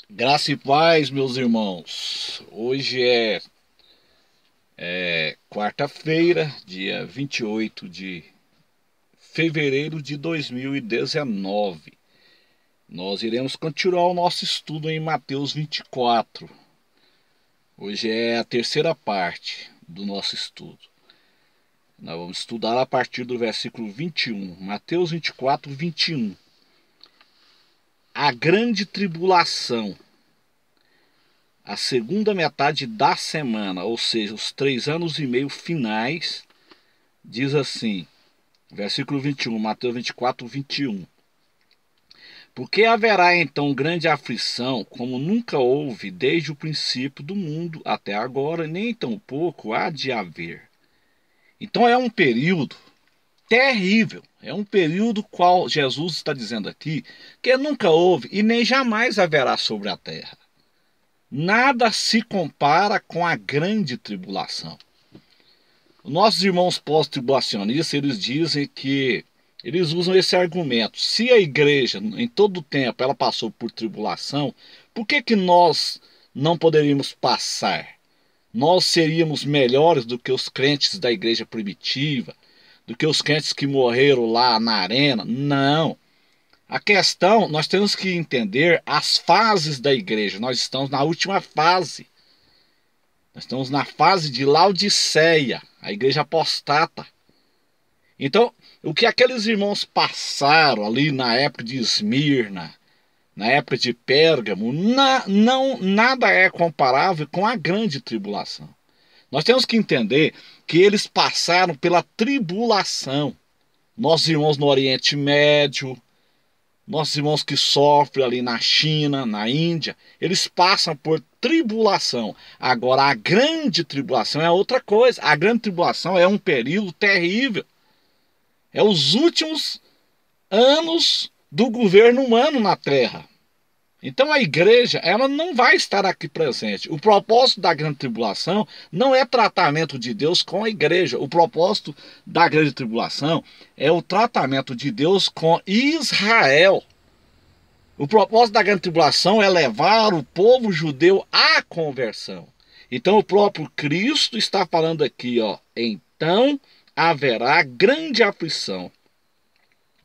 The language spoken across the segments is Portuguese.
Graça e paz, meus irmãos. Hoje é quarta-feira, dia 28 de fevereiro de 2019. Nós iremos continuar o nosso estudo em Mateus 24. Hoje é a terceira parte do nosso estudo. Nós vamos estudar a partir do versículo 21. Mateus 24, 21. A grande tribulação. A segunda metade da semana, ou seja, os 3 anos e meio finais, diz assim, versículo 21, Mateus 24, 21. Porque haverá então grande aflição, como nunca houve desde o princípio do mundo até agora, nem tampouco há de haver. Então é um período terrível, é um período qual Jesus está dizendo aqui, que nunca houve e nem jamais haverá sobre a terra. Nada se compara com a grande tribulação. Nossos irmãos pós-tribulacionistas, eles dizem que eles usam esse argumento. Se a igreja, em todo o tempo, ela passou por tribulação, por que nós não poderíamos passar? Nós seríamos melhores do que os crentes da igreja primitiva, do que os crentes que morreram lá na arena? Não. A questão, nós temos que entender as fases da igreja. Nós estamos na última fase. Nós estamos na fase de Laodiceia, a igreja apostata. Então, o que aqueles irmãos passaram ali na época de Esmirna, na época de Pérgamo, nada é comparável com a grande tribulação. Nós temos que entender que eles passaram pela tribulação. Nossos irmãos no Oriente Médio, nossos irmãos que sofrem ali na China, na Índia, eles passam por tribulação. Agora, a grande tribulação é outra coisa. A grande tribulação é um período terrível. É os últimos anos do governo humano na Terra. Então a igreja, ela não vai estar aqui presente. O propósito da grande tribulação não é tratamento de Deus com a igreja. O propósito da grande tribulação é o tratamento de Deus com Israel. O propósito da grande tribulação é levar o povo judeu à conversão. Então o próprio Cristo está falando aqui, ó, então haverá grande aflição,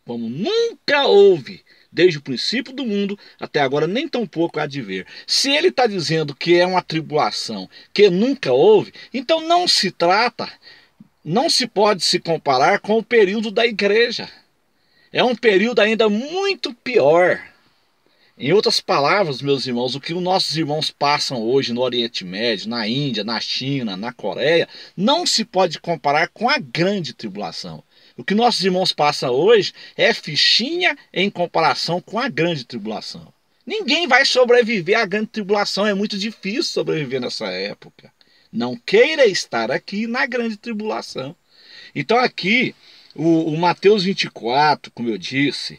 como nunca houve desde o princípio do mundo até agora, nem tampouco há de ver. Se ele está dizendo que é uma tribulação que nunca houve, então não se pode se comparar com o período da igreja. É um período ainda muito pior. Em outras palavras, meus irmãos, o que os nossos irmãos passam hoje no Oriente Médio, na Índia, na China, na Coreia, não se pode comparar com a grande tribulação. O que nossos irmãos passam hoje é fichinha em comparação com a grande tribulação. Ninguém vai sobreviver à grande tribulação, é muito difícil sobreviver nessa época. Não queira estar aqui na grande tribulação. Então aqui, o Mateus 24, como eu disse,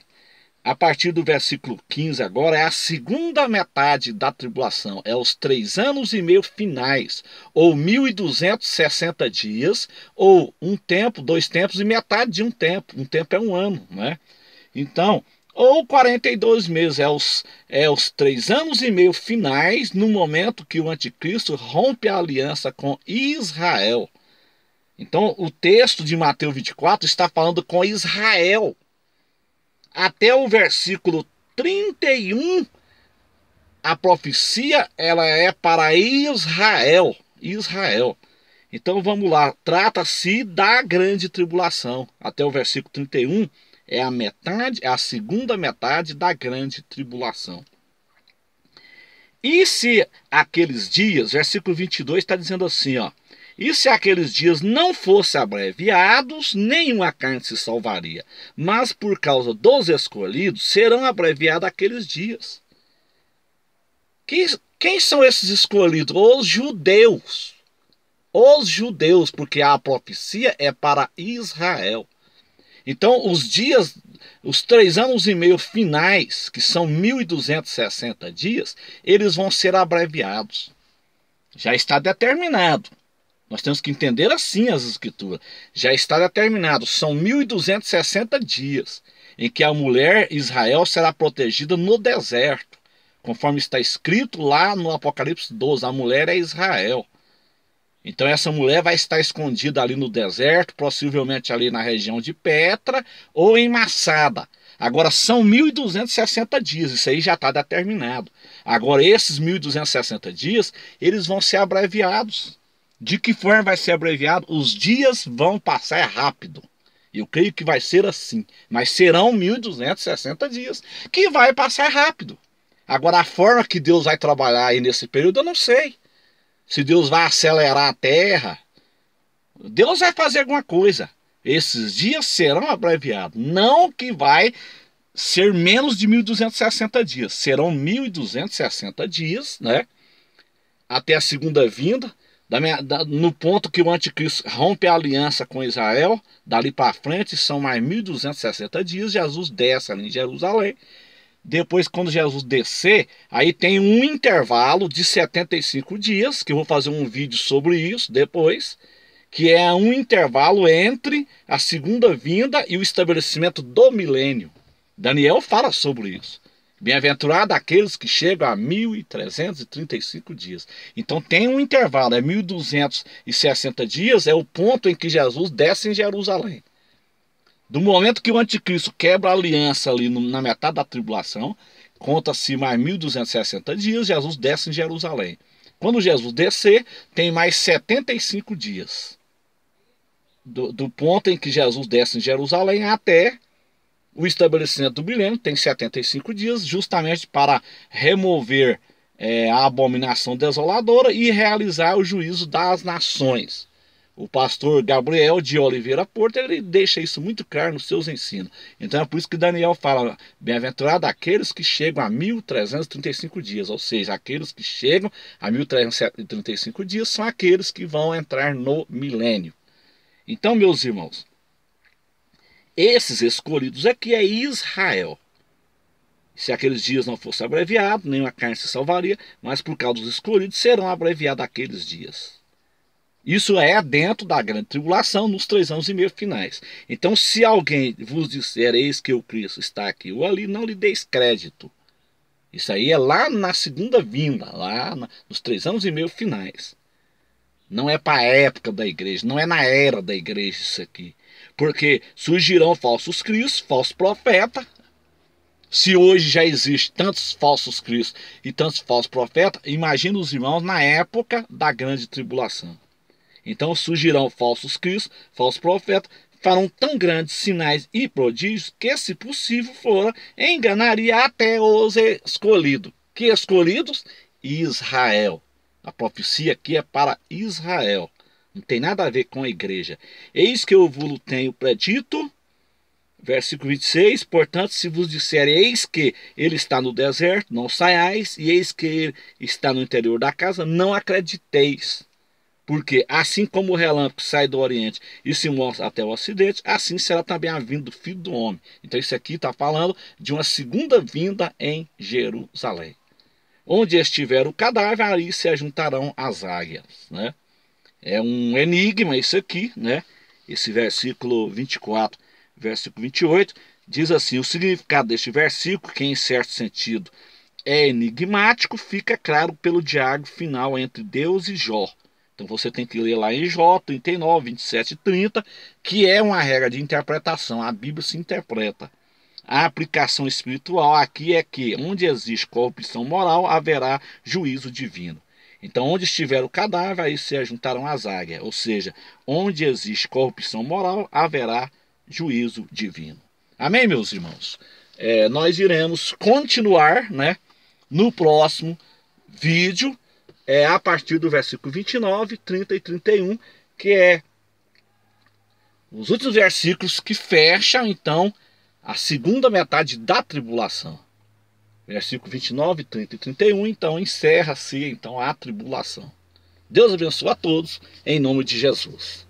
a partir do versículo 15 agora, é a segunda metade da tribulação. É os 3 anos e meio finais, ou 1260 dias, ou um tempo, 2 tempos e metade de um tempo. Um tempo é um ano, né? Então, ou 42 meses, é os 3 anos e meio finais, no momento que o anticristo rompe a aliança com Israel. Então, o texto de Mateus 24 está falando com Israel. Até o versículo 31, a profecia ela é para Israel. Israel. Então vamos lá, trata-se da grande tribulação. Até o versículo 31 é a metade, é a segunda metade da grande tribulação. E se aqueles dias, versículo 22 está dizendo assim, ó: e se aqueles dias não fossem abreviados, nenhuma carne se salvaria. Mas por causa dos escolhidos, serão abreviados aqueles dias. Quem são esses escolhidos? Os judeus. Os judeus, porque a profecia é para Israel. Então os dias, os 3 anos e meio finais, que são 1260 dias, eles vão ser abreviados. Já está determinado. Nós temos que entender assim as escrituras. Já está determinado, são 1260 dias em que a mulher Israel será protegida no deserto, Conforme está escrito lá no Apocalipse 12, a mulher é Israel. Então essa mulher vai estar escondida ali no deserto, possivelmente ali na região de Petra ou em Massada. Agora são 1260 dias, isso aí já está determinado. Agora esses 1260 dias, eles vão ser abreviados. De que forma vai ser abreviado? Os dias vão passar rápido. Eu creio que vai ser assim, mas serão 1260 dias, que vai passar rápido. Agora a forma que Deus vai trabalhar aí nesse período, eu não sei. Se Deus vai acelerar a terra, Deus vai fazer alguma coisa. Esses dias serão abreviados. Não que vai ser menos de 1260 dias. Serão 1260 dias, né? Até a segunda vinda. No ponto que o anticristo rompe a aliança com Israel, dali para frente são mais 1260 dias. Jesus desce ali em Jerusalém. Depois, quando Jesus descer, aí tem um intervalo de 75 dias, que eu vou fazer um vídeo sobre isso depois, que é um intervalo entre a segunda vinda e o estabelecimento do milênio. Daniel fala sobre isso. Bem-aventurado aqueles que chegam a 1335 dias. Então tem um intervalo, é 1260 dias, é o ponto em que Jesus desce em Jerusalém. Do momento que o anticristo quebra a aliança ali na metade da tribulação, conta-se mais 1260 dias, Jesus desce em Jerusalém. Quando Jesus descer, tem mais 75 dias. Do ponto em que Jesus desce em Jerusalém até o estabelecimento do milênio, tem 75 dias, justamente para remover a abominação desoladora e realizar o juízo das nações. O pastor Gabriel de Oliveira Porto, ele deixa isso muito claro nos seus ensinos. Então é por isso que Daniel fala, bem-aventurado aqueles que chegam a 1335 dias, ou seja, aqueles que chegam a 1335 dias são aqueles que vão entrar no milênio. Então, meus irmãos, esses escolhidos aqui é Israel. Se aqueles dias não fossem abreviados, nenhuma carne se salvaria, mas por causa dos escolhidos serão abreviados aqueles dias. Isso é dentro da grande tribulação, nos 3 anos e meio finais. Então, se alguém vos disser, eis que o Cristo está aqui ou ali, não lhe deis crédito. Isso aí é lá na segunda vinda, lá nos 3 anos e meio finais. Não é para a época da igreja, não é na era da igreja isso aqui. Porque surgirão falsos cristos, falsos profetas. Se hoje já existe tantos falsos cristos e tantos falsos profetas, imagina os irmãos na época da grande tribulação. Então surgirão falsos cristos, falsos profetas, farão tão grandes sinais e prodígios que, se possível for, enganaria até os escolhidos. Que escolhidos? Israel. A profecia aqui é para Israel. Não tem nada a ver com a igreja. Eis que eu vos tenho predito, versículo 26, portanto, se vos disser, eis que ele está no deserto, não saiais, e eis que ele está no interior da casa, não acrediteis. Porque assim como o relâmpago sai do oriente e se mostra até o ocidente, assim será também a vinda do Filho do Homem. Então isso aqui está falando de uma segunda vinda em Jerusalém. Onde estiver o cadáver, ali se ajuntarão as águias, né? É um enigma isso aqui, né? Esse versículo 24, versículo 28, diz assim, o significado deste versículo, que em certo sentido é enigmático, fica claro pelo diálogo final entre Deus e Jó. Então você tem que ler lá em Jó 39, 27 e 30, que é uma regra de interpretação. A Bíblia se interpreta. A aplicação espiritual aqui é que onde existe corrupção moral, haverá juízo divino. Então onde estiver o cadáver, aí se ajuntarão as águias. Ou seja, onde existe corrupção moral, haverá juízo divino. Amém, meus irmãos? Nós iremos continuar, né, no próximo vídeo, a partir do versículo 29, 30 e 31, que é os últimos versículos que fecham, então, a segunda metade da tribulação. Versículo 29, 30 e 31, então, encerra-se então, a tribulação. Deus abençoe a todos, em nome de Jesus.